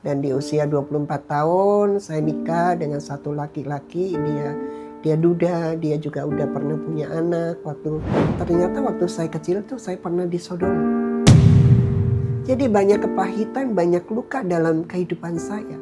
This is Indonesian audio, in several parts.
Dan di usia 24 tahun saya nikah dengan satu laki-laki, dia duda, dia juga udah pernah punya anak. Ternyata waktu saya kecil tuh saya pernah disodomi. Jadi banyak kepahitan, banyak luka dalam kehidupan saya.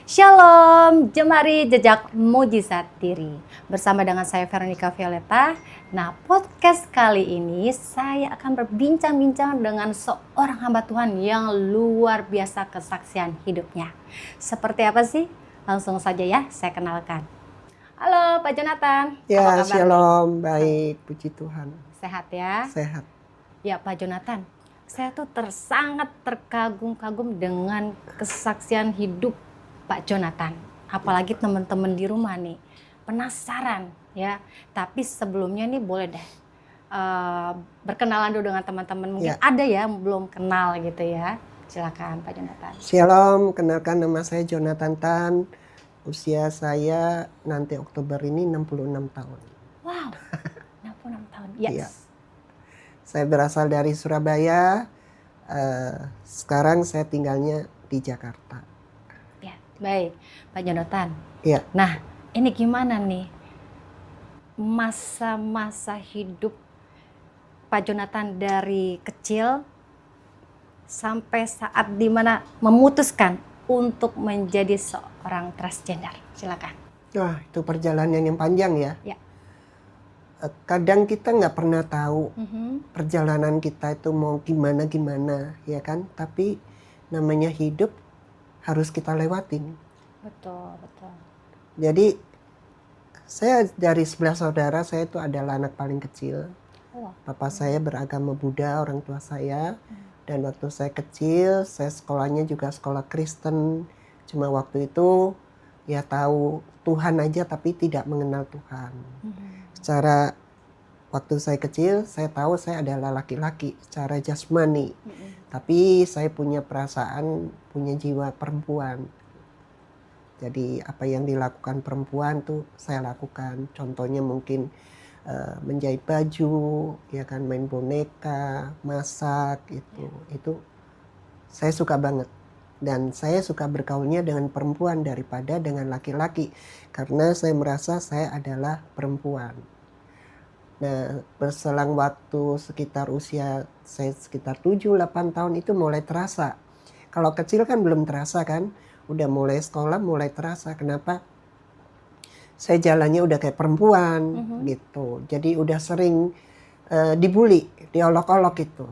Shalom, Jemari Jejak Mujizat Diri. Bersama dengan saya Veronica Violeta. Nah, podcast kali ini saya akan berbincang-bincang dengan seorang hamba Tuhan yang luar biasa kesaksian hidupnya. Seperti apa sih? Langsung saja ya, saya kenalkan. Halo Pak Jonathan, Ya, apa kabar? shalom, baik, puji Tuhan. Sehat ya? Sehat. Ya Pak Jonathan, saya tuh sangat terkagum-kagum dengan kesaksian hidup Pak Jonathan. Apalagi teman-teman di rumah nih, penasaran ya. Tapi sebelumnya nih boleh deh berkenalan dulu dengan teman-teman. Mungkin ada ya yang belum kenal gitu ya. Silakan Pak Jonathan. Shalom, kenalkan nama saya Jonathan Tan. Usia saya nanti Oktober ini 66 tahun. Wow, 66 tahun. Yes. Iya. Saya berasal dari Surabaya. Sekarang saya tinggalnya di Jakarta. Ya, baik Pak Jonathan. Iya. Nah, ini gimana nih masa-masa hidup Pak Jonathan dari kecil sampai saat dimana memutuskan untuk menjadi seorang transgender? Silakan. Wah, itu perjalanan yang panjang ya. Ya. Kadang kita nggak pernah tahu perjalanan kita itu mau gimana ya kan. Tapi namanya hidup harus kita lewatin. Betul, betul. Jadi saya dari 11 saudara, saya itu adalah anak paling kecil. Papa saya beragama Buddha, orang tua saya. Dan waktu saya kecil, saya sekolahnya juga sekolah Kristen. Cuma waktu itu ya tahu Tuhan aja tapi tidak mengenal Tuhan. Secara waktu saya kecil, saya tahu saya adalah laki-laki secara jasmani. Tapi saya punya perasaan, punya jiwa perempuan. Jadi apa yang dilakukan perempuan tuh saya lakukan. Contohnya mungkin menjahit baju, ya kan, main boneka, masak gitu. Itu saya suka banget. Dan saya suka bergaulnya dengan perempuan daripada dengan laki-laki. Karena saya merasa saya adalah perempuan. Nah, berselang waktu sekitar usia saya sekitar 7-8 tahun itu mulai terasa. Kalau kecil kan belum terasa kan. Udah mulai sekolah mulai terasa. Kenapa? Saya jalannya udah kayak perempuan gitu. Jadi udah sering dibully, diolok-olok gitu.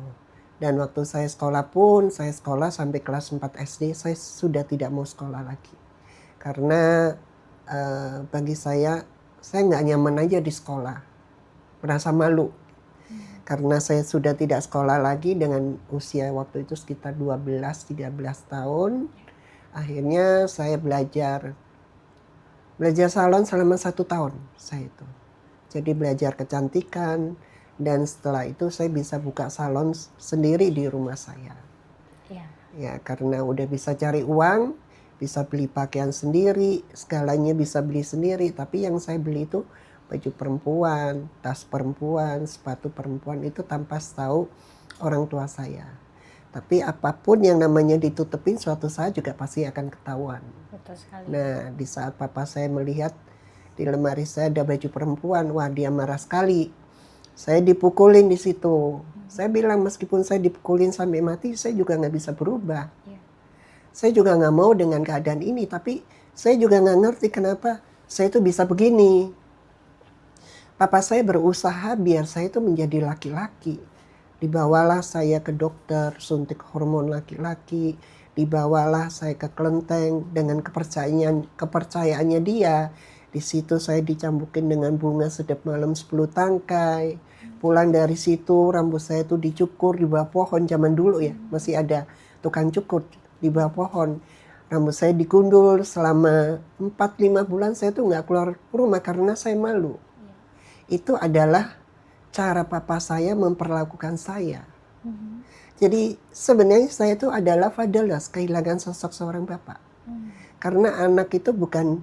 Dan waktu saya sekolah pun, saya sekolah sampai kelas 4 SD, saya sudah tidak mau sekolah lagi. Karena bagi saya nggak nyaman aja di sekolah. Merasa malu. Karena saya sudah tidak sekolah lagi dengan usia waktu itu sekitar 12-13 tahun. Akhirnya saya belajar salon selama 1 tahun saya itu. Jadi belajar kecantikan dan setelah itu saya bisa buka salon sendiri di rumah saya. Ya, karena udah bisa cari uang, bisa beli pakaian sendiri, segalanya bisa beli sendiri. Tapi yang saya beli itu baju perempuan, tas perempuan, sepatu perempuan itu tanpa tahu orang tua saya. Tapi apapun yang namanya ditutupin suatu saat juga pasti akan ketahuan. Betul sekali. Nah, di saat papa saya melihat di lemari saya ada baju perempuan, wah dia marah sekali. Saya dipukulin di situ. Saya bilang meskipun saya dipukulin sampai mati, saya juga nggak bisa berubah. Saya juga nggak mau dengan keadaan ini, tapi saya juga nggak ngerti kenapa saya itu bisa begini. Papa saya berusaha biar saya itu menjadi laki-laki. Dibawalah saya ke dokter, suntik hormon laki-laki. Dibawalah saya ke kelenteng dengan kepercayaannya dia. Di situ saya dicambukin dengan bunga sedap malam 10 tangkai. Pulang dari situ rambut saya itu dicukur di bawah pohon zaman dulu ya. Masih ada tukang cukur di bawah pohon. Rambut saya digundul selama 4-5 bulan saya tuh nggak keluar rumah karena saya malu. Itu adalah cara papa saya memperlakukan saya. Jadi sebenarnya saya itu adalah fatherless, kehilangan sosok seorang bapak. Karena anak itu bukan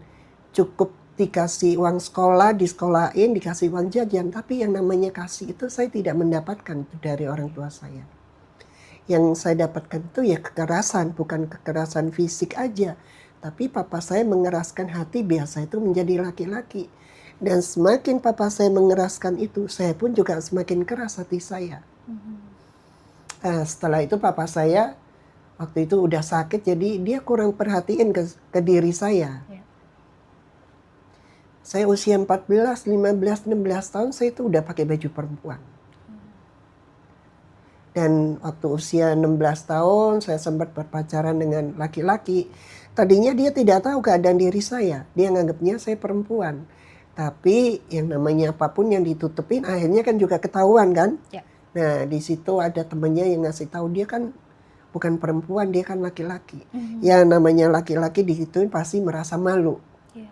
cukup dikasih uang sekolah, disekolahin, dikasih uang jajan, tapi yang namanya kasih itu saya tidak mendapatkan dari orang tua saya. Yang saya dapatkan itu ya kekerasan, bukan kekerasan fisik aja, tapi papa saya mengeraskan hati biar saya itu menjadi laki-laki. Dan semakin papa saya mengeraskan itu, saya pun juga semakin keras hati saya. Setelah itu papa saya waktu itu udah sakit, jadi dia kurang perhatiin ke diri saya. Ya. Saya usia 14, 15, 16 tahun saya itu udah pakai baju perempuan. Dan waktu usia 16 tahun saya sempat berpacaran dengan laki-laki. Tadinya dia tidak tahu keadaan diri saya. Dia nganggapnya saya perempuan. Tapi yang namanya apapun yang ditutupin akhirnya kan juga ketahuan kan. Ya. Nah di situ ada temennya yang ngasih tahu dia kan bukan perempuan, dia kan laki-laki. Ya namanya laki-laki digituin pasti merasa malu. Ya.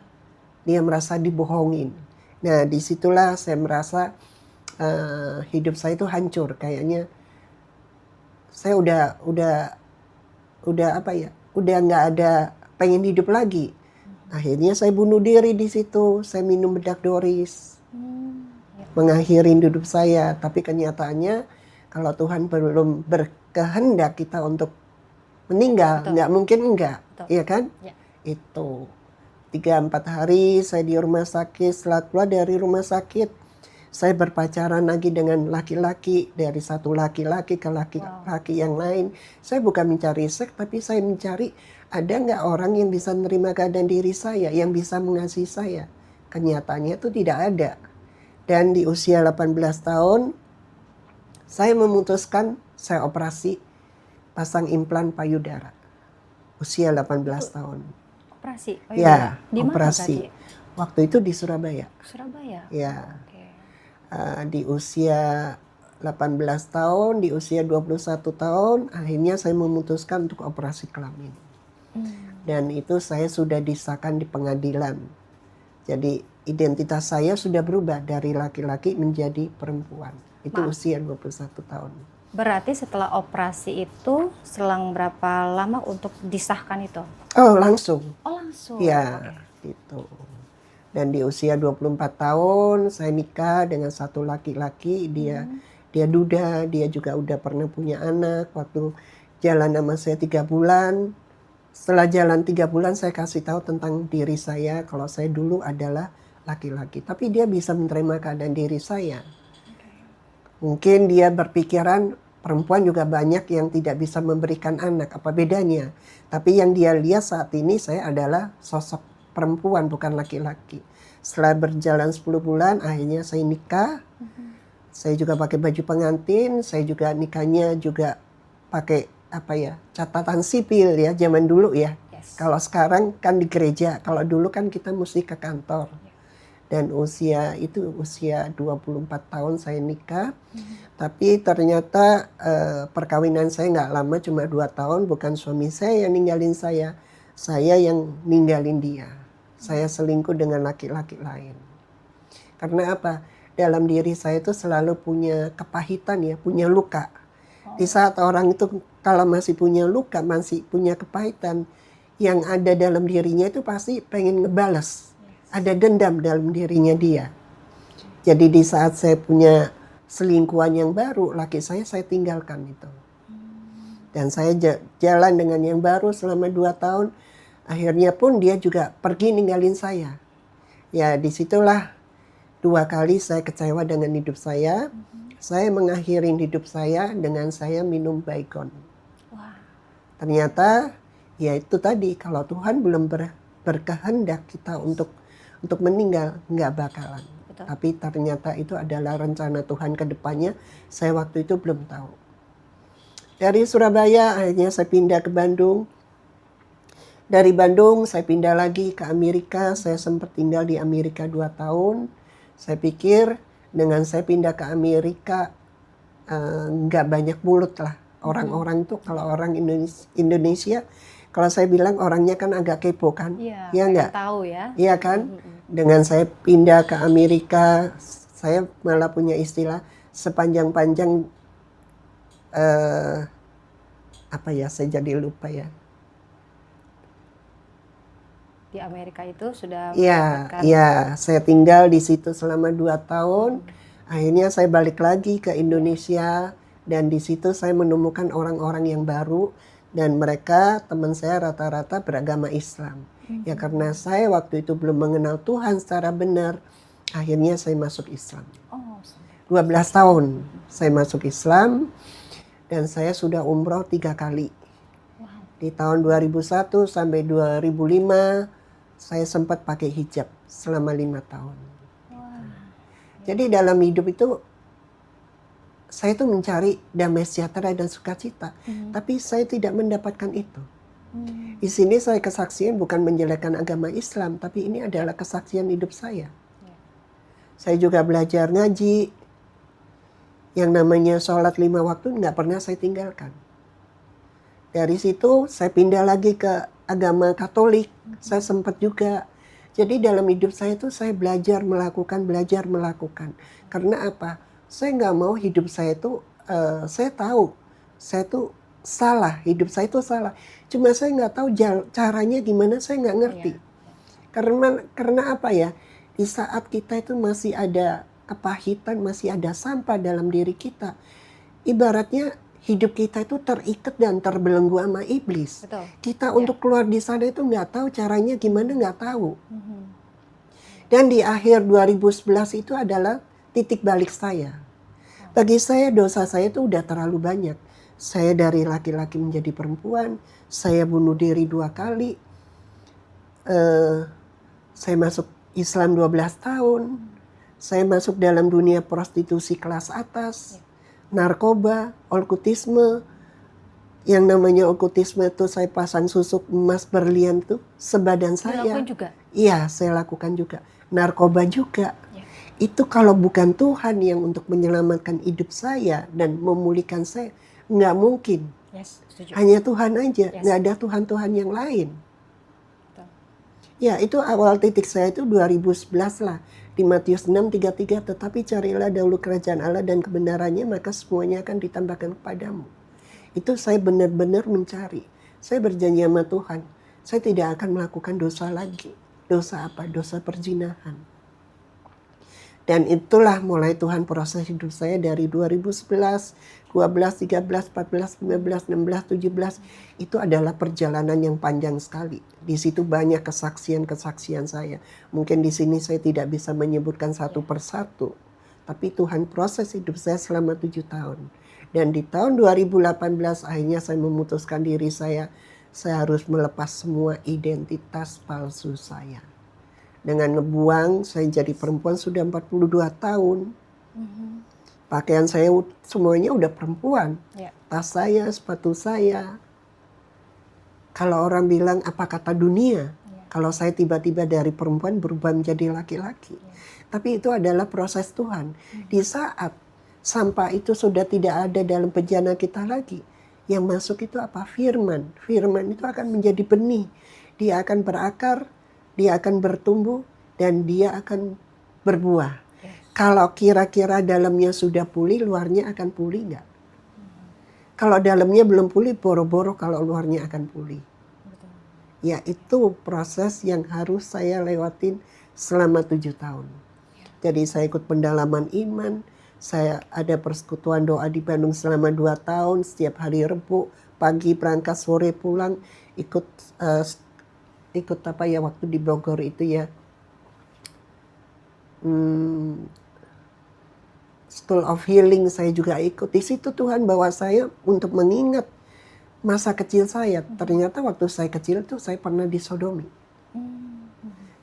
Dia merasa dibohongin. Nah disitulah saya merasa hidup saya itu hancur. Kayaknya saya udah apa ya, udah nggak ada pengen hidup lagi. Akhirnya saya bunuh diri di situ. Saya minum bedak doris, Ya. mengakhiri hidup saya. Tapi kenyataannya kalau Tuhan belum berkehendak kita untuk meninggal, Betul. nggak mungkin enggak, Betul. iya kan? Ya. Itu 3-4 hari saya di rumah sakit. Setelah keluar dari rumah sakit, saya berpacaran lagi dengan laki-laki, dari satu laki-laki ke laki-laki yang lain. Saya bukan mencari seks, tapi saya mencari ada nggak orang yang bisa menerima keadaan diri saya, yang bisa mengasihi saya. Kenyataannya itu tidak ada. Dan di usia 18 tahun, saya memutuskan saya operasi pasang implan payudara. Usia 18 tahun. Operasi? Oh, Ya, di mana operasi. berarti? Waktu itu di Surabaya. Surabaya? Ya. Oke. Di usia 18 tahun, di usia 21 tahun, akhirnya saya memutuskan untuk operasi kelamin. Dan itu saya sudah disahkan di pengadilan. Jadi identitas saya sudah berubah dari laki-laki menjadi perempuan. Itu usia 21 tahun. Berarti setelah operasi itu selang berapa lama untuk disahkan itu? Oh langsung. Oh langsung? Ya, gitu. Dan di usia 24 tahun saya nikah dengan satu laki-laki. Dia duda, dia juga udah pernah punya anak. Waktu jalan sama saya 3 bulan. Setelah jalan 3 bulan saya kasih tahu tentang diri saya kalau saya dulu adalah laki-laki. Tapi dia bisa menerima keadaan diri saya. Mungkin dia berpikiran perempuan juga banyak yang tidak bisa memberikan anak. Apa bedanya? Tapi yang dia lihat saat ini saya adalah sosok perempuan bukan laki-laki. Setelah berjalan 10 bulan akhirnya saya nikah. Saya juga pakai baju pengantin. Saya juga nikahnya juga pakai apa ya, catatan sipil ya, zaman dulu ya. Yes. Kalau sekarang kan di gereja, kalau dulu kan kita mesti ke kantor. Dan usia 24 tahun saya nikah. Tapi ternyata perkawinan saya nggak lama, cuma 2 tahun. Bukan suami saya yang ninggalin saya yang ninggalin dia. Saya selingkuh dengan laki-laki lain. Karena apa? Dalam diri saya itu selalu punya kepahitan ya, punya luka. Di saat orang itu kalau masih punya luka, masih punya kepahitan, yang ada dalam dirinya itu pasti pengen ngebales. Ada dendam dalam dirinya dia. Jadi di saat saya punya selingkuhan yang baru, laki saya tinggalkan itu. Dan saya jalan dengan yang baru selama 2 tahun. Akhirnya pun dia juga pergi ninggalin saya. Ya disitulah 2 kali saya kecewa dengan hidup saya. Saya mengakhiri hidup saya dengan saya minum Baygon. Ternyata ya itu tadi, kalau Tuhan belum berkehendak kita untuk meninggal, nggak bakalan. Betul. Tapi ternyata itu adalah rencana Tuhan ke depannya. Saya waktu itu belum tahu. Dari Surabaya akhirnya saya pindah ke Bandung. Dari Bandung saya pindah lagi ke Amerika. Saya sempat tinggal di Amerika 2 tahun. Saya pikir dengan saya pindah ke Amerika nggak banyak mulut lah. Orang-orang tuh kalau orang Indonesia, kalau saya bilang orangnya kan agak kepo kan. Iya, Ya nggak? tahu ya. Iya kan? Dengan saya pindah ke Amerika, saya malah punya istilah sepanjang-panjang apa ya, saya jadi lupa ya. di Amerika itu sudah Iya, mendapatkan. iya, saya tinggal di situ selama 2 tahun. Akhirnya saya balik lagi ke Indonesia dan di situ saya menemukan orang-orang yang baru dan mereka teman saya rata-rata beragama Islam. Ya karena saya waktu itu belum mengenal Tuhan secara benar, akhirnya saya masuk Islam. Oh, 12 tahun saya masuk Islam dan saya sudah umroh 3 kali. wow. Di tahun 2001 sampai 2005 saya sempat pakai hijab selama 5 tahun. Wah. Jadi dalam hidup itu saya tuh mencari damai sejahtera dan sukacita, tapi saya tidak mendapatkan itu. Di sini saya kesaksian bukan menjelekkan agama Islam, tapi ini adalah kesaksian hidup saya. Saya juga belajar ngaji, yang namanya sholat 5 waktu nggak pernah saya tinggalkan. Dari situ saya pindah lagi ke agama Katolik, saya sempat juga. Jadi dalam hidup saya tuh saya belajar melakukan. Karena apa? Saya nggak mau hidup saya tuh, saya tahu saya tuh salah, hidup saya tuh salah. Cuma saya nggak tahu caranya gimana, saya nggak ngerti. Karena apa ya? Di saat kita itu masih ada kepahitan, masih ada sampah dalam diri kita. Ibaratnya hidup kita itu terikat dan terbelenggu sama iblis. Betul. Kita untuk keluar di sana itu nggak tahu caranya gimana, nggak tahu. Dan di akhir 2011 itu adalah titik balik saya. Bagi saya dosa saya itu udah terlalu banyak. Saya dari laki-laki menjadi perempuan, saya bunuh diri 2 kali. Saya masuk Islam 12 tahun. Saya masuk dalam dunia prostitusi kelas atas, narkoba, okkultisme. Yang namanya okkultisme itu saya pasang susuk emas berlian tuh sebadan saya. Dilakukan juga? Iya, saya lakukan juga. Narkoba juga. Itu kalau bukan Tuhan yang untuk menyelamatkan hidup saya dan memulihkan saya, nggak mungkin. Setuju. Hanya Tuhan aja, nggak ada Tuhan-Tuhan yang lain. Betul. Ya, itu awal titik saya itu 2011 lah. Di Matius 6:33, tetapi carilah dahulu kerajaan Allah dan kebenarannya, maka semuanya akan ditambahkan kepadamu. Itu saya benar-benar mencari. Saya berjanji sama Tuhan, saya tidak akan melakukan dosa lagi. Dosa apa? Dosa perzinahan. Dan itulah mulai Tuhan proses hidup saya dari 2011, 12, 13, 14, 15, 16, 17. Itu adalah perjalanan yang panjang sekali. Di situ banyak kesaksian-kesaksian saya. Mungkin di sini saya tidak bisa menyebutkan satu persatu. Tapi Tuhan proses hidup saya selama 7 tahun. Dan di tahun 2018 akhirnya saya memutuskan diri saya harus melepas semua identitas palsu saya. Dengan ngebuang, saya jadi perempuan sudah 42 tahun. Pakaian saya semuanya udah perempuan. Tas saya, sepatu saya. Kalau orang bilang apa kata dunia, kalau saya tiba-tiba dari perempuan berubah menjadi laki-laki. Tapi itu adalah proses Tuhan. Di saat sampah itu sudah tidak ada dalam bejana kita lagi, yang masuk itu apa? Firman. Firman itu akan menjadi benih. Dia akan berakar, dia akan bertumbuh, dan dia akan berbuah. Kalau kira-kira dalamnya sudah pulih, luarnya akan pulih nggak? Kalau dalamnya belum pulih, boro-boro kalau luarnya akan pulih. Ya, itu proses yang harus saya lewatin selama 7 tahun. Jadi saya ikut pendalaman iman, saya ada persekutuan doa di Bandung selama 2 tahun, setiap hari Rebu, pagi berangkat, sore pulang, ikut apa ya waktu di Bogor itu ya, School of Healing saya juga ikut. Di situ Tuhan bawa saya untuk mengingat masa kecil saya. Ternyata waktu saya kecil tuh saya pernah disodomi.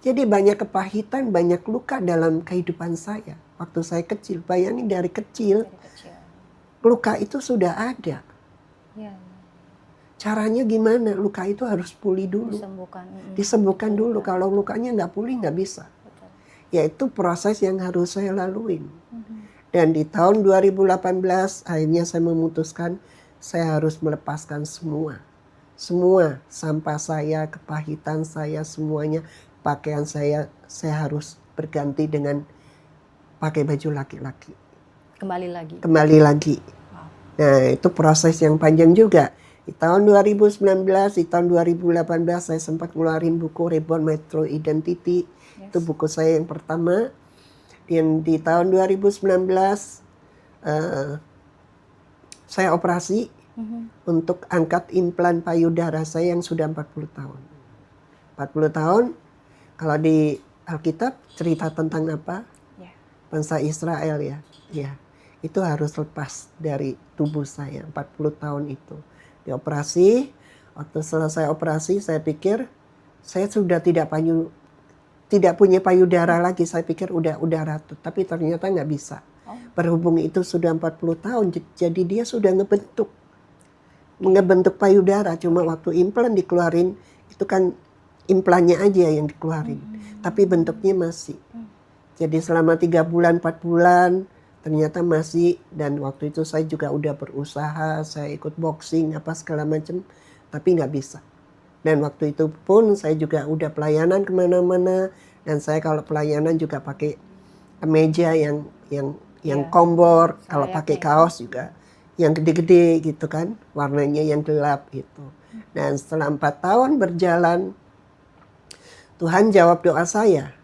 Jadi banyak kepahitan, banyak luka dalam kehidupan saya. Waktu saya kecil, bayangin dari kecil, luka itu sudah ada. Caranya gimana? Luka itu harus pulih dulu. Disembuhkan dulu. Kalau lukanya nggak pulih nggak bisa. Yaitu proses yang harus saya laluin. Dan di tahun 2018 akhirnya saya memutuskan saya harus melepaskan semua. Semua sampah saya, kepahitan saya, semuanya, pakaian saya harus berganti dengan pakai baju laki-laki. Kembali lagi. Kembali lagi. Nah, itu proses yang panjang juga. Di tahun 2019, di tahun 2018 saya sempat ngeluarin buku Reborn Metro Identity. Itu buku saya yang pertama. Dan di tahun 2019 saya operasi untuk angkat implan payudara saya yang sudah 40 tahun. 40 tahun, kalau di Alkitab cerita tentang apa? Bangsa Israel ya. Ya, itu harus lepas dari tubuh saya 40 tahun itu. Dioperasi, waktu selesai operasi saya pikir saya sudah tidak punya payudara lagi. Saya pikir udah ratut, tapi ternyata nggak bisa. Berhubung itu sudah 40 tahun, jadi dia sudah ngebentuk payudara. Cuma waktu implan dikeluarin, itu kan implannya aja yang dikeluarin. Tapi bentuknya masih. Jadi selama 3 bulan, 4 bulan, ternyata masih. Dan waktu itu saya juga udah berusaha, saya ikut boxing, apa segala macam. Tapi nggak bisa. Dan waktu itu pun saya juga udah pelayanan kemana-mana. Dan saya kalau pelayanan juga pakai kemeja yang kombor, kalau pakai kaos juga yang gede-gede gitu kan, warnanya yang gelap gitu. Dan setelah 4 tahun berjalan, Tuhan jawab doa saya.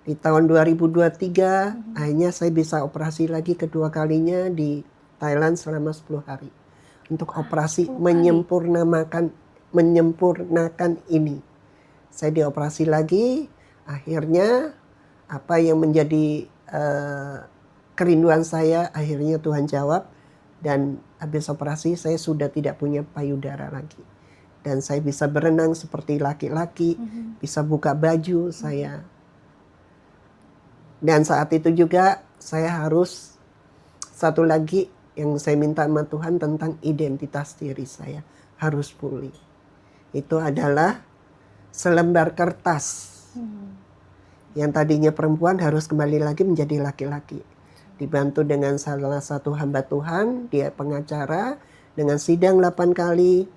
Di tahun 2023, akhirnya saya bisa operasi lagi kedua kalinya di Thailand selama 10 hari. Untuk operasi menyempurnakan ini. Saya dioperasi lagi, akhirnya apa yang menjadi kerinduan saya akhirnya Tuhan jawab, dan habis operasi saya sudah tidak punya payudara lagi, dan saya bisa berenang seperti laki-laki, bisa buka baju saya. Dan saat itu juga saya harus satu lagi yang saya minta sama Tuhan tentang identitas diri saya harus pulih. Itu adalah selembar kertas yang tadinya perempuan harus kembali lagi menjadi laki-laki. Dibantu dengan salah satu hamba Tuhan, dia pengacara, dengan sidang 8 kali,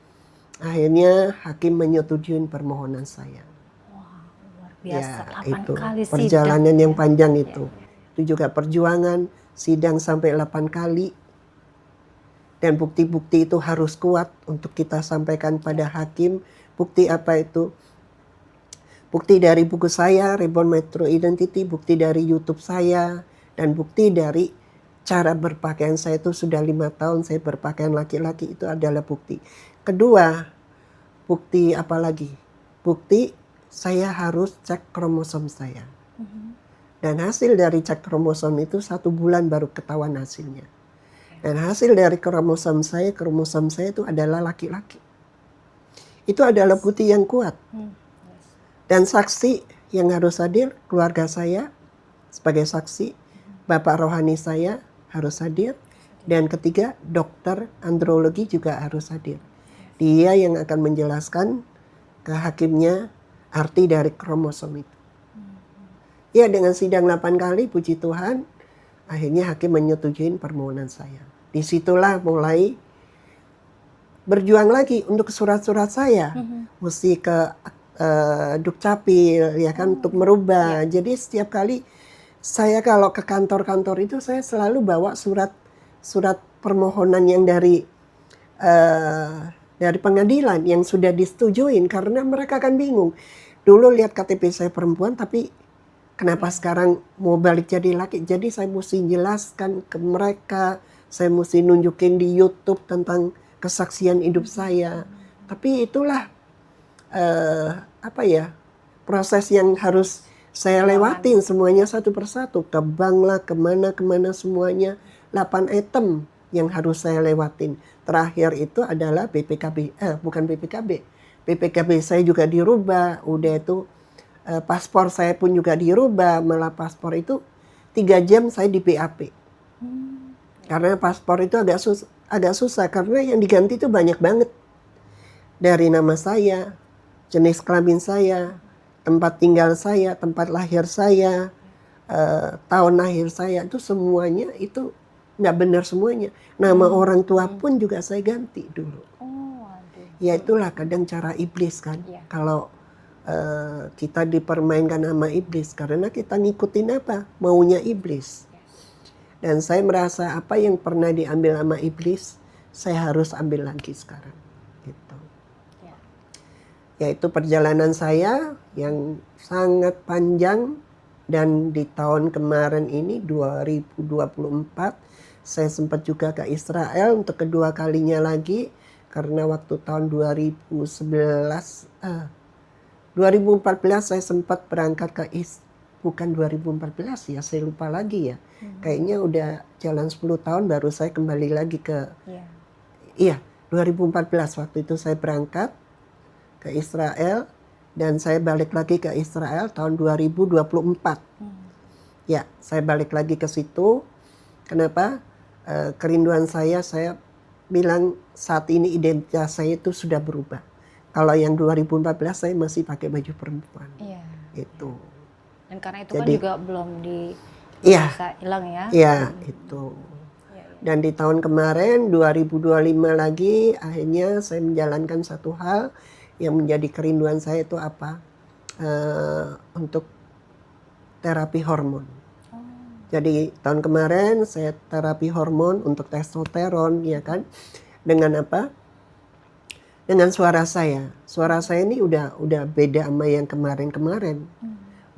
akhirnya hakim menyetujui permohonan saya. Wah, luar biasa. Ya, 8 itu kali sidang. perjalanan yang panjang itu. Itu juga perjuangan, sidang sampai 8 kali. Dan bukti-bukti itu harus kuat untuk kita sampaikan pada hakim. Bukti apa itu? Bukti dari buku saya, Reborn Metro Identity, bukti dari YouTube saya, dan bukti dari cara berpakaian saya itu sudah 5 tahun saya berpakaian laki-laki, itu adalah bukti. Kedua, bukti apa lagi? Bukti saya harus cek kromosom saya. Dan hasil dari cek kromosom itu 1 bulan baru ketahuan hasilnya. Dan hasil dari kromosom saya itu adalah laki-laki. Itu adalah bukti yang kuat. Dan saksi yang harus hadir, keluarga saya sebagai saksi, bapak rohani saya harus hadir, dan ketiga dokter andrologi juga harus hadir. Dia yang akan menjelaskan ke hakimnya arti dari kromosom itu. Ya, dengan sidang 8 kali, puji Tuhan, akhirnya hakim menyetujui permohonan saya. Disitulah mulai berjuang lagi untuk surat-surat saya, mesti ke Dukcapil ya kan, untuk merubah. Jadi setiap kali saya kalau ke kantor-kantor itu saya selalu bawa surat permohonan yang dari pengadilan yang sudah disetujuin, karena mereka kan bingung. Dulu lihat KTP saya perempuan, tapi kenapa sekarang mau balik jadi laki? Jadi saya mesti jelaskan ke mereka, saya mesti nunjukin di YouTube tentang kesaksian hidup saya. Tapi itulah proses yang harus saya lewatin semuanya satu persatu, ke bank lah, kemana semuanya, 8 item yang harus saya lewatin. Terakhir itu adalah BPKB saya juga dirubah, udah itu paspor saya pun juga dirubah, malah paspor itu 3 jam saya di BAP. Karena paspor itu agak susah karena yang diganti itu banyak banget. Dari nama saya, jenis kelamin saya, tempat tinggal saya, tempat lahir saya, tahun lahir saya, itu semuanya itu nggak benar semuanya. Nama orang tua pun juga saya ganti dulu. Ya itulah kadang cara iblis kan. Kalau kita dipermainkan sama iblis karena kita ngikutin apa maunya iblis. Dan saya merasa apa yang pernah diambil sama iblis, saya harus ambil lagi sekarang. Gitu. Ya. Yaitu perjalanan saya yang sangat panjang, dan di tahun kemarin ini 2024 saya sempat juga ke Israel untuk kedua kalinya lagi, karena waktu tahun 2014 saya sempat berangkat ke bukan 2014 ya, saya lupa lagi ya. Kayaknya udah jalan 10 tahun baru saya kembali lagi ke iya, 2014 waktu itu saya berangkat ke Israel dan saya balik lagi ke Israel tahun 2024. Ya, saya balik lagi ke situ. Kenapa? Kerinduan saya bilang saat ini identitas saya itu sudah berubah. Kalau yang 2014 saya masih pakai baju perempuan. Iya. Itu. Dan karena itu Jadi, kan juga belum iya, bisa hilang ya. Iya, itu. Dan di tahun kemarin 2025 lagi akhirnya saya menjalankan satu hal yang menjadi kerinduan saya, itu apa? Untuk terapi hormon. Jadi tahun kemarin saya terapi hormon untuk testosteron, ya kan? Dengan apa? Dengan suara saya. Suara saya ini udah beda sama yang kemarin-kemarin.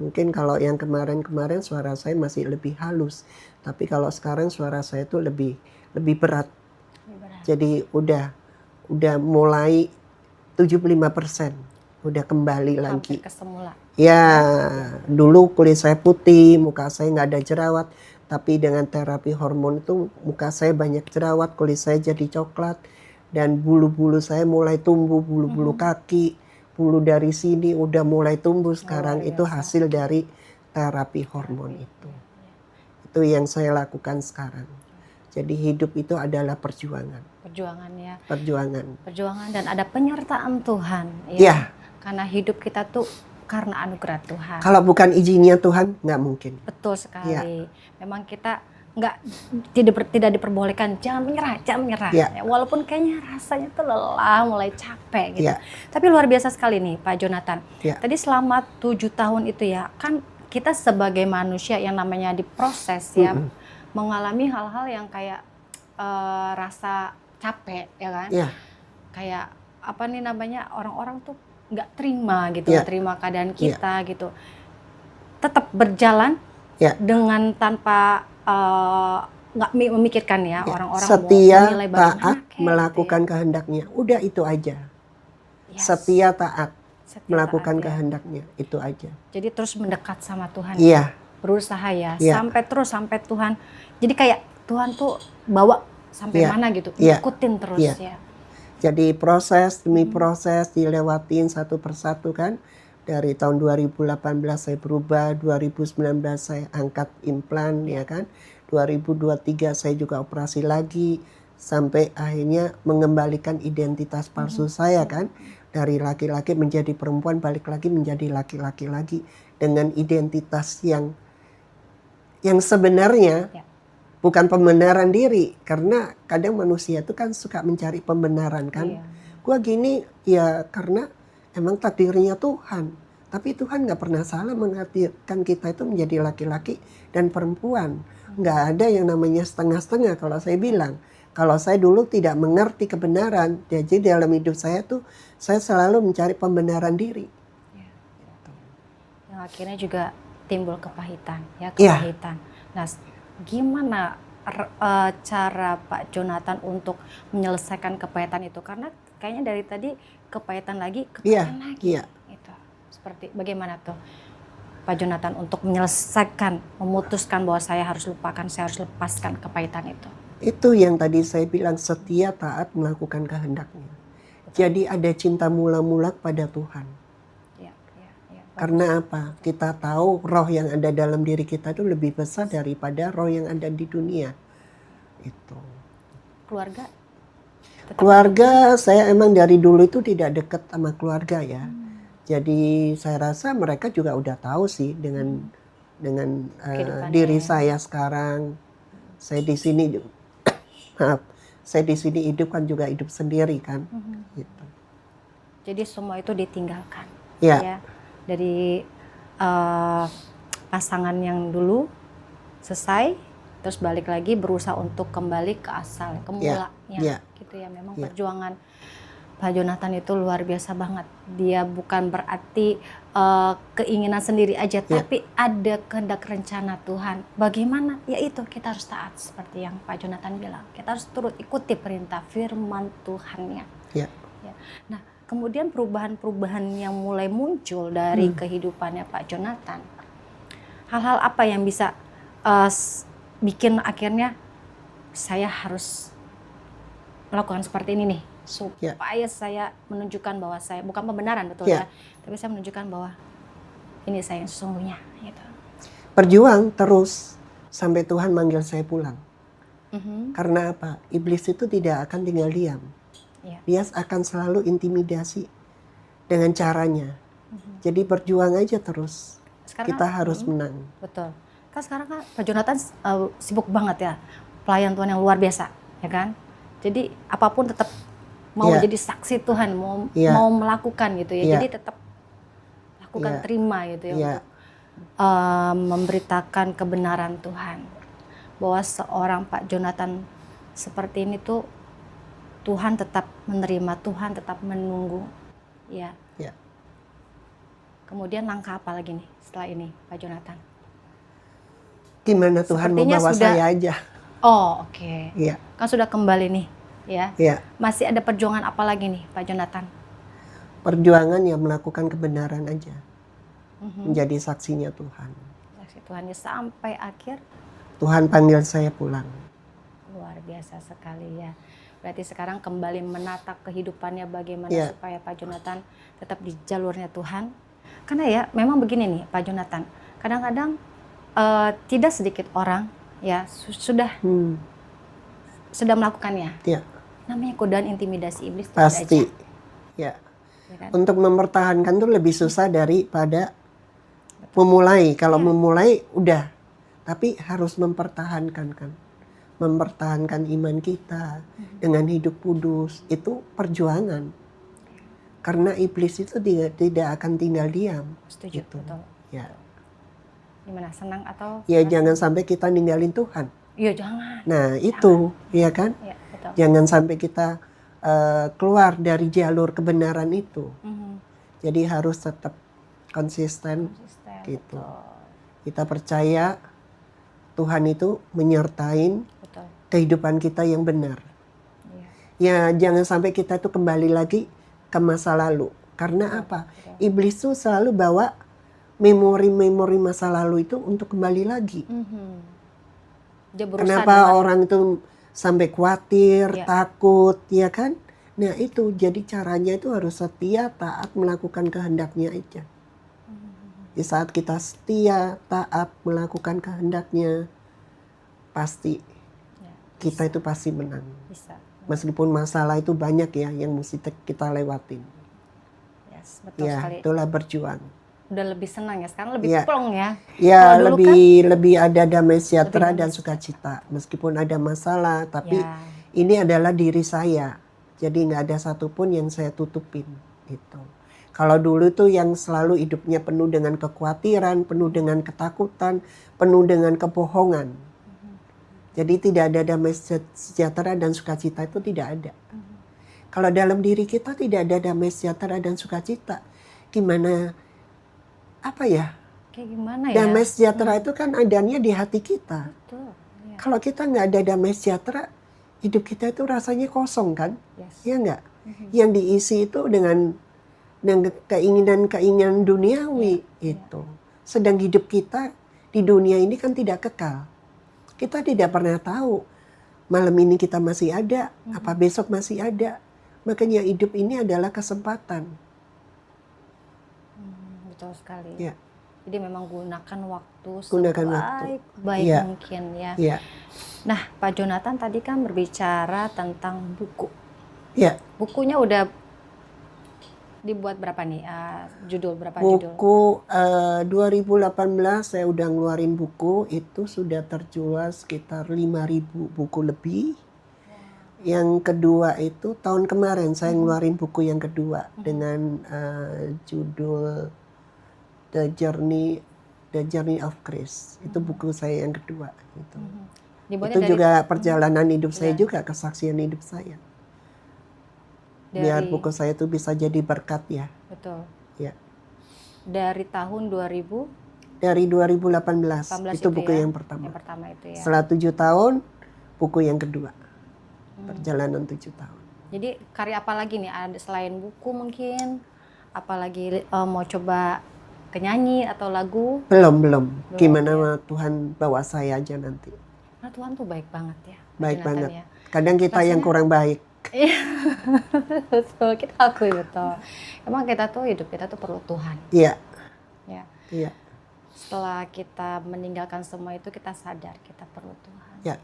Mungkin kalau yang kemarin-kemarin suara saya masih lebih halus, tapi kalau sekarang suara saya itu lebih berat. Jadi udah mulai 75%, udah kembali lagi. Hampir ke semula. Ya, dulu kulit saya putih, muka saya nggak ada jerawat, tapi dengan terapi hormon itu muka saya banyak jerawat, kulit saya jadi coklat, dan bulu-bulu saya mulai tumbuh, bulu-bulu kaki, bulu dari sini udah mulai tumbuh sekarang. Itu hasil dari terapi hormon itu. Itu yang saya lakukan sekarang. Jadi hidup itu adalah perjuangan. Perjuangan ya. Perjuangan dan ada penyertaan Tuhan ya. Ya. Karena hidup kita tuh karena anugerah Tuhan. Kalau bukan izinnya Tuhan nggak mungkin. Betul sekali. Ya. Memang kita tidak diperbolehkan, jangan menyerah. Ya. Walaupun kayaknya rasanya tuh lelah, mulai capek gitu. Ya. Tapi luar biasa sekali nih Pak Jonathan. Ya. Tadi selama 7 tahun itu ya, kan kita sebagai manusia yang namanya diproses ya, mengalami hal-hal yang kayak rasa capek ya kan. Ya. Kayak apa nih namanya, orang-orang tuh nggak terima gitu, Ya. terima keadaan kita gitu. Tetap berjalan dengan tanpa nggak memikirkan ya orang-orang setia, mau menilai taat, kayak melakukan gitu ya. kehendaknya. Udah itu aja. Yes. Setia, taat, melakukan taat, ya. kehendaknya. Itu aja. Jadi terus mendekat sama Tuhan. Iya. Berusaha ya. Iya. Sampai Tuhan. Jadi kayak Tuhan tuh bawa sampai mana gitu. Ikutin terus ya. Jadi proses demi proses dilewatin satu persatu kan. Dari tahun 2018 saya berubah, 2019 saya angkat implan ya kan. 2023 saya juga operasi lagi, sampai akhirnya mengembalikan identitas palsu saya kan. Dari laki-laki menjadi perempuan, balik lagi menjadi laki-laki lagi dengan identitas yang sebenarnya. Bukan pembenaran diri, karena kadang manusia itu kan suka mencari pembenaran kan. Gua gini ya karena emang takdirnya Tuhan. Tapi Tuhan nggak pernah salah menghadirkan kita itu menjadi laki-laki dan perempuan. Nggak ada yang namanya setengah-setengah. Kalau saya bilang, kalau saya dulu tidak mengerti kebenaran, jadi dalam hidup saya tuh saya selalu mencari pembenaran diri. Yang akhirnya juga timbul kepahitan, ya kepahitan. Nah, gimana cara Pak Jonathan untuk menyelesaikan kepahitan itu? Karena kayaknya dari tadi kepahitan lagi. Iya. Gitu. Seperti bagaimana tuh Pak Jonathan untuk menyelesaikan, memutuskan bahwa saya harus lupakan, saya harus lepaskan kepahitan itu? Itu yang tadi saya bilang, setia, taat, melakukan kehendaknya. Jadi ada cinta mula-mula kepada Tuhan. Karena apa? Kita tahu roh yang ada dalam diri kita itu lebih besar daripada roh yang ada di dunia. Itu. Keluarga saya emang dari dulu itu tidak dekat sama keluarga ya. Jadi saya rasa mereka juga udah tahu sih dengan diri saya sekarang. Saya di sini saya di sini hidup kan juga hidup sendiri kan. Gitu. Jadi semua itu ditinggalkan. Ya. Dari pasangan yang dulu selesai, terus balik lagi berusaha untuk kembali ke asal, ke mulanya, gitu ya. Memang perjuangan Pak Jonathan itu luar biasa banget. Dia bukan berarti keinginan sendiri aja, tapi ada kehendak rencana Tuhan. Bagaimana? Ya itu, kita harus taat seperti yang Pak Jonathan bilang. Kita harus turut ikuti perintah firman Tuhannya. Ya. Nah, kemudian perubahan-perubahan yang mulai muncul dari kehidupannya Pak Jonathan. Hal-hal apa yang bisa bikin akhirnya saya harus melakukan seperti ini nih, supaya saya menunjukkan bahwa saya bukan pembenaran, betul ya, tapi saya menunjukkan bahwa ini saya yang sesungguhnya, gitu. Berjuang terus sampai Tuhan manggil saya pulang. Karena apa? Iblis itu tidak akan tinggal diam. Dia akan selalu intimidasi dengan caranya. Jadi berjuang aja terus. Sekarang kita harus menang. Betul. Kan sekarang kan Pak Jonathan sibuk banget ya, pelayan Tuhan yang luar biasa, ya kan? Jadi apapun tetap mau jadi saksi Tuhan, mau melakukan gitu ya. Jadi tetap lakukan, terima gitu ya, untuk memberitakan kebenaran Tuhan. Bahwa seorang Pak Jonathan seperti ini tuh Tuhan tetap menerima, Tuhan tetap menunggu. Ya. Kemudian langkah apa lagi nih setelah ini Pak Jonathan? Gimana Tuhan membawa saya aja. Oh, oke. Iya. Kan sudah kembali nih, ya. Iya. Masih ada perjuangan apa lagi nih, Pak Jonathan? Perjuangan ya melakukan kebenaran aja. Menjadi saksinya Tuhan. Saksi Tuhannya sampai akhir. Tuhan panggil saya pulang. Luar biasa sekali ya. Berarti sekarang kembali menata kehidupannya bagaimana supaya Pak Jonathan tetap di jalurnya Tuhan. Karena ya memang begini nih Pak Jonathan. Kadang-kadang tidak sedikit orang ya sudah melakukannya. Namanya godaan intimidasi iblis. Pasti. Ya. Kan? Untuk mempertahankan tuh lebih susah daripada memulai. Kalau memulai udah, tapi harus mempertahankan kan. Mempertahankan iman kita dengan hidup kudus itu perjuangan. Karena iblis itu tidak akan tinggal diam. Setuju, gitu. Betul. Ya. Gimana, senang atau? Ya jangan sampai kita ninggalin Tuhan. Iya jangan. Nah itu, ya kan? Ya, betul. Jangan sampai kita keluar dari jalur kebenaran itu. Jadi harus tetap konsisten gitu. Betul. Kita percaya Tuhan itu menyertain kehidupan kita yang benar. Ya jangan sampai kita itu kembali lagi ke masa lalu. Karena apa? Iblis tuh selalu bawa memori-memori masa lalu itu untuk kembali lagi. Kenapa orang itu sampai khawatir, takut, ya kan? Nah itu jadi caranya itu harus setia, taat, melakukan kehendaknya aja. Di saat kita setia, taat, melakukan kehendaknya, pasti kita itu pasti menang. Meskipun masalah itu banyak ya yang mesti kita lewatin. Betul sekali. Itulah berjuang. Udah lebih senang ya sekarang, lebih plong ya. Ya lebih ada damai sejahtera dan sukacita. Meskipun ada masalah, tapi ini adalah diri saya. Jadi nggak ada satupun yang saya tutupin. Gitu. Kalau dulu tuh yang selalu hidupnya penuh dengan kekhawatiran, penuh dengan ketakutan, penuh dengan kebohongan. Jadi tidak ada damai sejahtera dan sukacita itu tidak ada. Kalau dalam diri kita tidak ada damai sejahtera dan sukacita, gimana? Apa ya? Kayak gimana ya? Damai sejahtera itu kan adanya di hati kita. Betul. Ya. Kalau kita nggak ada damai sejahtera, hidup kita itu rasanya kosong kan? Ya nggak? Yang diisi itu dengan keinginan-keinginan duniawi itu. Sedang hidup kita di dunia ini kan tidak kekal. Kita tidak pernah tahu malam ini kita masih ada, apa besok masih ada. Makanya hidup ini adalah kesempatan. Betul sekali. Ya. Jadi memang gunakan waktu waktu. Baik mungkin ya. Nah, Pak Jonathan tadi kan berbicara tentang buku. Ya. Bukunya udah dibuat berapa nih? Judul berapa judul? Buku 2018 saya udah ngeluarin buku, itu sudah terjual sekitar 5.000 buku lebih. Yang kedua itu tahun kemarin saya ngeluarin buku yang kedua dengan judul The Journey of Grace. Itu buku saya yang kedua gitu. Dibuatnya Itu dari juga perjalanan hidup saya ya, juga, kesaksian hidup saya. Biar dari buku saya itu bisa jadi berkat ya. betul. Ya. Dari tahun 2018 Dari 2018 itu buku ya. yang pertama. Yang pertama itu ya. Setelah 7 tahun, buku yang kedua. Perjalanan 7 tahun. Jadi karya apa lagi nih? Ada selain buku mungkin? Apalagi mau coba ke nyanyi atau lagu? Belum. Gimana ya. Tuhan bawa saya aja nanti. Nah, Tuhan tuh baik banget ya. Baik Jonathan banget. Ya. Kadang kita yang kurang baik. Iya, betul. Kita akui betul. Emang kita tuh hidup kita tuh perlu Tuhan. Iya. Ya. Iya. Setelah kita meninggalkan semua itu kita sadar kita perlu Tuhan. Ya.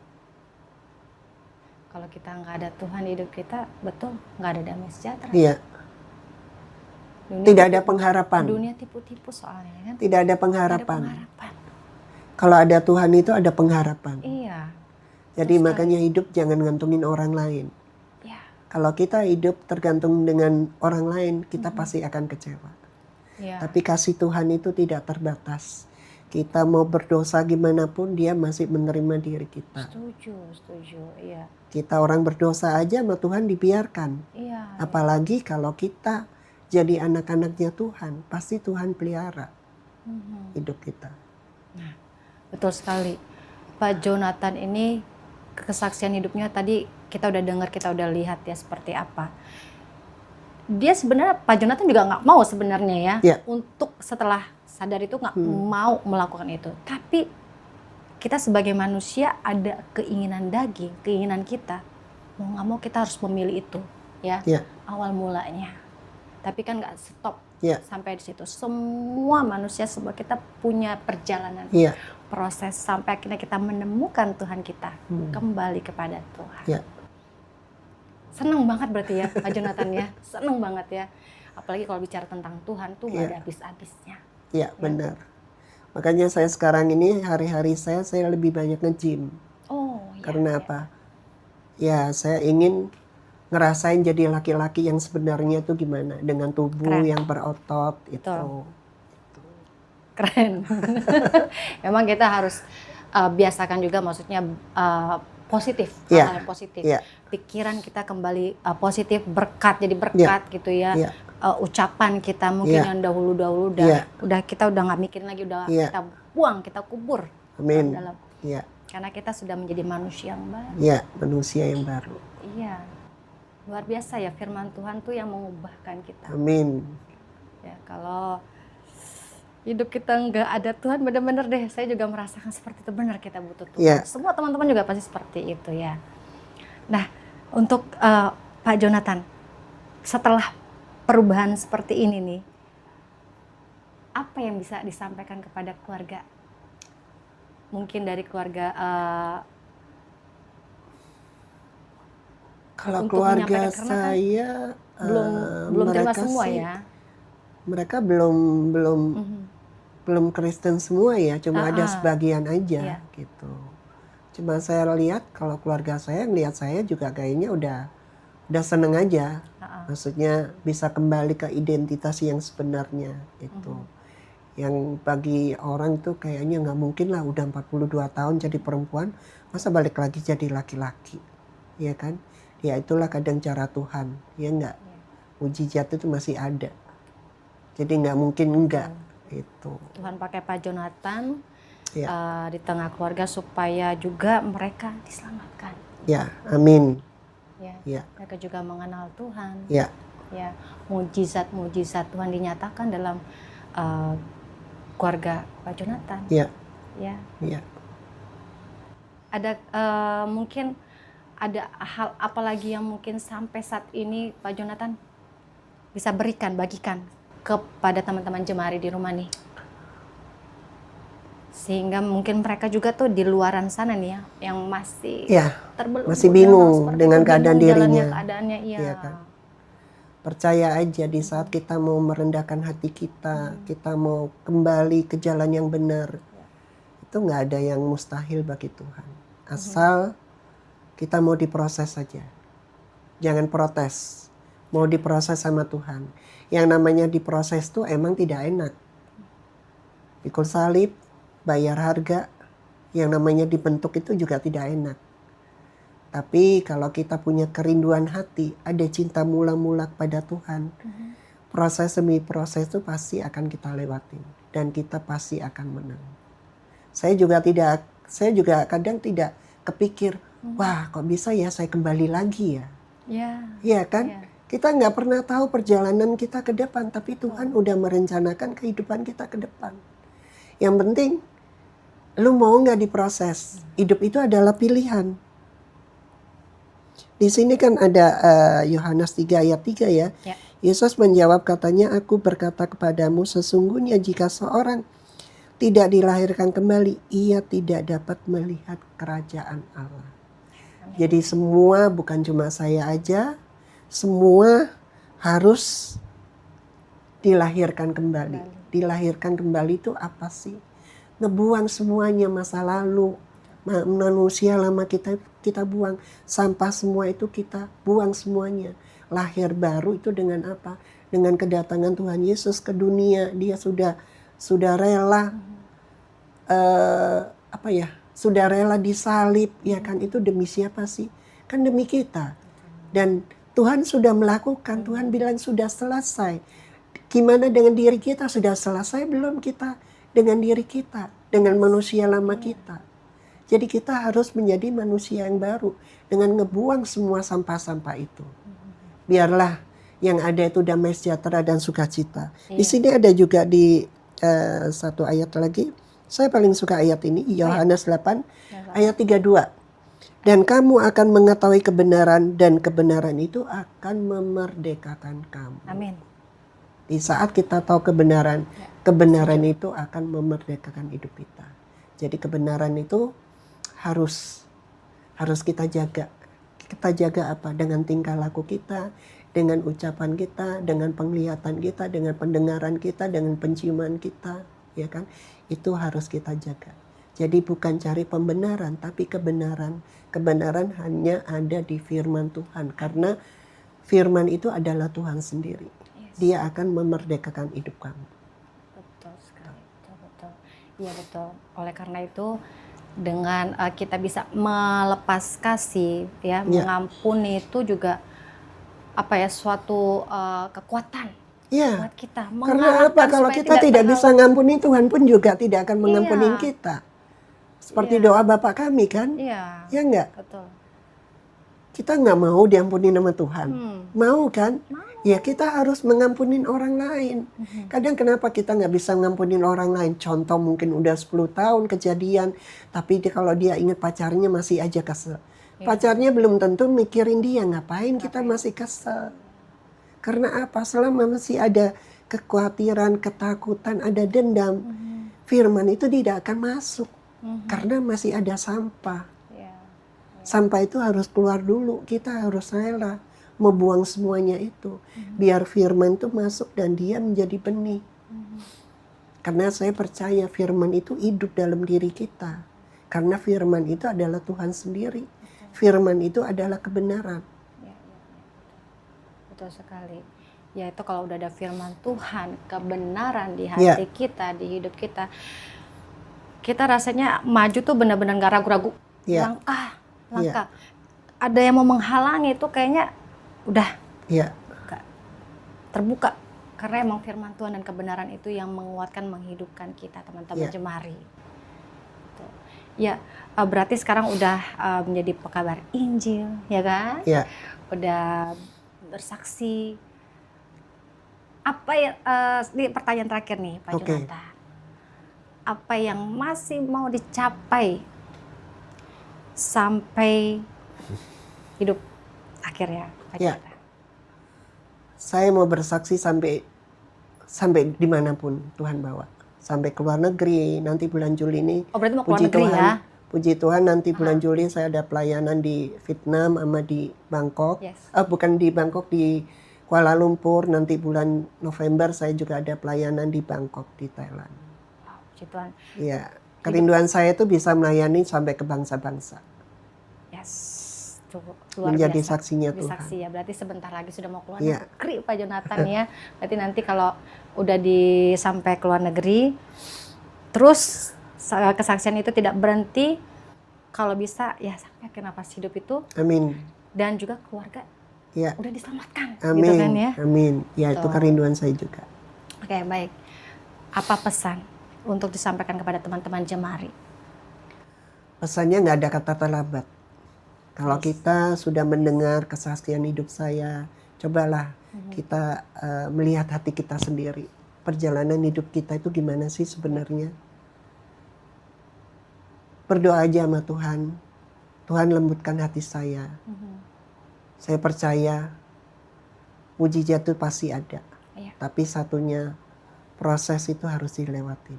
Kalau kita nggak ada Tuhan di hidup kita, betul nggak ada damai sejahtera. Iya. Tidak ada pengharapan. Dunia tipu-tipu soalnya kan. Tidak ada pengharapan. Kalau ada Tuhan itu ada pengharapan. Iya. Jadi makanya hidup jangan ngantungin orang lain. Ya. Kalau kita hidup tergantung dengan orang lain, kita pasti akan kecewa. Ya. Tapi kasih Tuhan itu tidak terbatas. Kita mau berdosa gimana pun dia masih menerima diri kita. Setuju, iya. Kita orang berdosa aja sama Tuhan dibiarkan. Iya. Apalagi kalau kita jadi anak-anaknya Tuhan, pasti Tuhan pelihara hidup kita. Nah, betul sekali. Pak Jonathan ini kesaksian hidupnya tadi kita udah dengar, kita udah lihat ya seperti apa. Dia sebenarnya Pak Jonathan juga nggak mau sebenarnya ya untuk setelah sadar itu nggak mau melakukan itu. Tapi kita sebagai manusia ada keinginan daging, keinginan kita mau nggak mau kita harus memilih itu ya. Awal mulanya. Tapi kan nggak stop sampai di situ. Semua manusia, semua kita punya perjalanan, proses sampai akhirnya kita menemukan Tuhan kita, kembali kepada Tuhan. Seneng banget berarti ya Pak Jonathan ya, seneng banget ya. Apalagi kalau bicara tentang Tuhan tuh nggak ada habis-habisnya. Iya benar. Makanya saya sekarang ini hari-hari saya lebih banyak nge-gym. Karena apa? Ya saya ingin ngerasain jadi laki-laki yang sebenarnya tuh gimana, dengan tubuh yang berotot itu. Keren. Memang kita harus biasakan juga, maksudnya positif, hal-hal positif. Pikiran kita kembali positif, berkat jadi berkat gitu ya. Ucapan kita mungkin yang dahulu-dahulu udah kita udah nggak mikirin lagi, udah kita buang, kita kubur. Amin. Karena kita sudah menjadi manusia yang baru. Iya, manusia yang baru. Iya. Luar biasa ya, firman Tuhan tuh yang mengubahkan kita. Amin. Ya, kalau hidup kita nggak ada Tuhan, benar-benar deh saya juga merasakan seperti itu, benar kita butuh Tuhan. Semua teman-teman juga pasti seperti itu ya. Nah, untuk Pak Jonathan, setelah perubahan seperti ini nih, apa yang bisa disampaikan kepada keluarga? Mungkin dari keluarga kalau keluarga saya belum terima semua ya. Mereka belum Kristen semua ya, cuma ada sebagian aja gitu. Cuma saya lihat kalau keluarga saya ngelihat saya juga kayaknya udah seneng aja. Maksudnya bisa kembali ke identitas yang sebenarnya itu. Yang bagi orang tuh kayaknya nggak mungkin lah, udah 42 tahun jadi perempuan, masa balik lagi jadi laki-laki, ya kan? Ya itulah kadang cara Tuhan, ya enggak? Mujizat itu masih ada, jadi nggak mungkin enggak itu. Tuhan pakai Pak Jonathan di tengah keluarga supaya juga mereka diselamatkan. Ya, amin. Ya. Mereka juga mengenal Tuhan. Ya. Mujizat Tuhan dinyatakan dalam keluarga Pak Jonathan. Ya. Ada mungkin ada hal apa lagi yang mungkin sampai saat ini Pak Jonathan bisa bagikan kepada teman-teman jemari di rumah nih, sehingga mungkin mereka juga tuh di luaran sana nih ya, yang masih terbelenggu, masih bingung dengan keadaan dirinya. Keadaannya, iya kan? Percaya aja di saat kita mau merendahkan hati kita, kita mau kembali ke jalan yang benar, itu nggak ada yang mustahil bagi Tuhan. Asal kita mau diproses saja, jangan protes, mau diproses sama Tuhan. Yang namanya diproses tuh emang tidak enak. Pikul salib, bayar harga, Yang namanya dibentuk itu juga tidak enak. Tapi kalau kita punya kerinduan hati, ada cinta mula-mula kepada Tuhan, proses demi proses itu pasti akan kita lewatin dan kita pasti akan menang. Saya juga kadang tidak kepikir, wah kok bisa ya saya kembali lagi ya. Iya kan? Ya. Kita nggak pernah tahu perjalanan kita ke depan, tapi Tuhan udah merencanakan kehidupan kita ke depan. Yang penting, lu mau nggak diproses? Hidup itu adalah pilihan. Di sini kan ada Yohanes 3 ayat 3 ya. Yesus menjawab katanya, aku berkata kepadamu sesungguhnya jika seorang tidak dilahirkan kembali, ia tidak dapat melihat kerajaan Allah. Jadi semua, bukan cuma saya aja, semua harus dilahirkan kembali. Dilahirkan kembali itu apa sih? Ngebuang semuanya masa lalu, manusia lama kita buang, sampah semua itu kita buang semuanya. Lahir baru itu dengan apa? Dengan kedatangan Tuhan Yesus ke dunia, dia sudah rela sudah rela disalib, ya kan? Itu demi siapa sih? Kan demi kita. Dan Tuhan sudah melakukan, Tuhan bilang sudah selesai. Gimana dengan diri kita? Sudah selesai belum kita dengan diri kita, dengan manusia lama kita? Jadi kita harus menjadi manusia yang baru dengan ngebuang semua sampah-sampah itu. Biarlah yang ada itu damai sejahtera dan sukacita. Di sini ada juga di satu ayat lagi. Saya paling suka ayat ini, Yohanes 8 ayat 32. Dan kamu akan mengetahui kebenaran dan kebenaran itu akan memerdekakan kamu. Amin. Di saat kita tahu kebenaran, kebenaran itu akan memerdekakan hidup kita. Jadi kebenaran itu harus kita jaga. Kita jaga apa? Dengan tingkah laku kita, dengan ucapan kita, dengan penglihatan kita, dengan pendengaran kita, dengan penciuman kita, ya kan? Itu harus kita jaga. Jadi bukan cari pembenaran, tapi kebenaran. Kebenaran hanya ada di firman Tuhan, karena firman itu adalah Tuhan sendiri. Dia akan memerdekakan hidup kamu. Betul sekali, betul. Iya betul. Oleh karena itu, dengan kita bisa melepas kasih, ya, mengampuni itu juga suatu kekuatan buat kita. Karena apa? Kalau kita tidak bisa ngampuni, Tuhan pun juga tidak akan mengampuni kita. Seperti doa Bapak kami kan? Iya. Ya enggak? Betul. Kita nggak mau diampuni sama Tuhan. Mau kan? Mau. Ya kita harus mengampunin orang lain. Kadang kenapa kita nggak bisa ngampunin orang lain? Contoh mungkin udah 10 tahun kejadian, tapi kalau dia ingat pacarnya masih aja kesel. Pacarnya belum tentu mikirin dia, ngapain kita masih kesel. Karena apa? Selama masih ada kekhawatiran, ketakutan, ada dendam, firman itu tidak akan masuk. Karena masih ada sampah. Sampah itu harus keluar dulu. Kita harus rela membuang semuanya itu. Biar firman itu masuk dan dia menjadi benih. Karena saya percaya firman itu hidup dalam diri kita. Karena firman itu adalah Tuhan sendiri. Firman itu adalah kebenaran. Betul sekali. Ya itu kalau udah ada firman Tuhan, kebenaran di hati kita, di hidup kita, kita rasanya maju tuh benar-benar gak ragu-ragu. Langkah. Ada yang mau menghalangi itu kayaknya udah gak terbuka. Karena emang firman Tuhan dan kebenaran itu yang menguatkan, menghidupkan kita, teman-teman Jemari. Ya, berarti sekarang udah menjadi pekabar Injil, ya kan? Udah bersaksi. Apa ya, ini pertanyaan terakhir nih Pak Jonathan. Apa yang masih mau dicapai sampai hidup akhirnya Pak Jonathan? Saya mau bersaksi sampai dimanapun Tuhan bawa. Sampai ke luar negeri, nanti bulan Juli ini. Oh berarti mau ke luar negeri ya? Puji Tuhan nanti bulan Juli saya ada pelayanan di Vietnam sama di Bangkok. Bukan di Bangkok, di Kuala Lumpur. Nanti bulan November saya juga ada pelayanan di Bangkok di Thailand. Wow, puji Tuhan. Iya, kerinduan saya itu bisa melayani sampai ke bangsa-bangsa. Luar menjadi biasa. saksinya Tuhan. Saksi ya, berarti sebentar lagi sudah mau keluar negeri Pak Jonathan ya. Berarti nanti kalau udah sampai ke luar negeri, terus kesaksian itu tidak berhenti, kalau bisa ya sampai ke nafas hidup itu, Amin. dan juga keluarga Ya. udah diselamatkan, Amin. gitu kan ya. Amin. Ya, itu Tuh. kerinduan saya juga. Oke, baik. Apa pesan untuk disampaikan kepada teman-teman Jemari? Pesannya nggak ada kata terlambat. Kalau Yes. kita sudah mendengar kesaksian hidup saya, cobalah kita melihat hati kita sendiri. Perjalanan hidup kita itu gimana sih sebenarnya? Berdoa aja sama Tuhan. Tuhan lembutkan hati saya. Saya percaya mujizat itu pasti ada. Iya. Tapi satunya, proses itu harus dilewatin.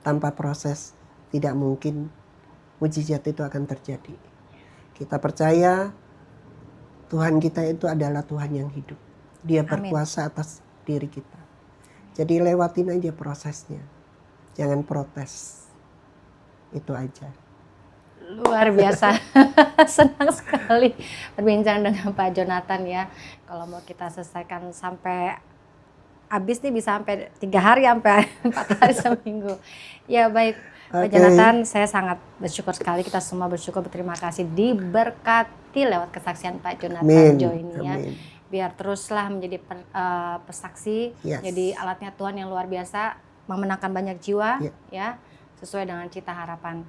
Tanpa proses tidak mungkin mujizat itu akan terjadi. Kita percaya Tuhan kita itu adalah Tuhan yang hidup. Dia berkuasa atas diri kita. Jadi lewatin aja prosesnya. Jangan protes. Itu aja. Luar biasa. Senang sekali berbincang dengan Pak Jonathan ya. Kalau mau kita selesaikan sampai habis nih bisa sampai 3 hari sampai 4 hari seminggu. Ya baik, Pak Jonathan, saya sangat bersyukur sekali, kita semua bersyukur, berterima kasih diberkati lewat kesaksian Pak Jonathan Joy ini ya. Biar teruslah menjadi pesaksi, jadi alatnya Tuhan yang luar biasa, memenangkan banyak jiwa ya, sesuai dengan cita harapan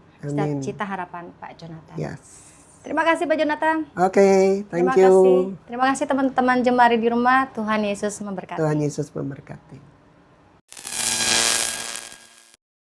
Pak Jonathan. Terima kasih Pak Jonathan. Oke, thank you. Terima kasih teman-teman Jemari di rumah. Tuhan Yesus memberkati. Tuhan Yesus memberkati.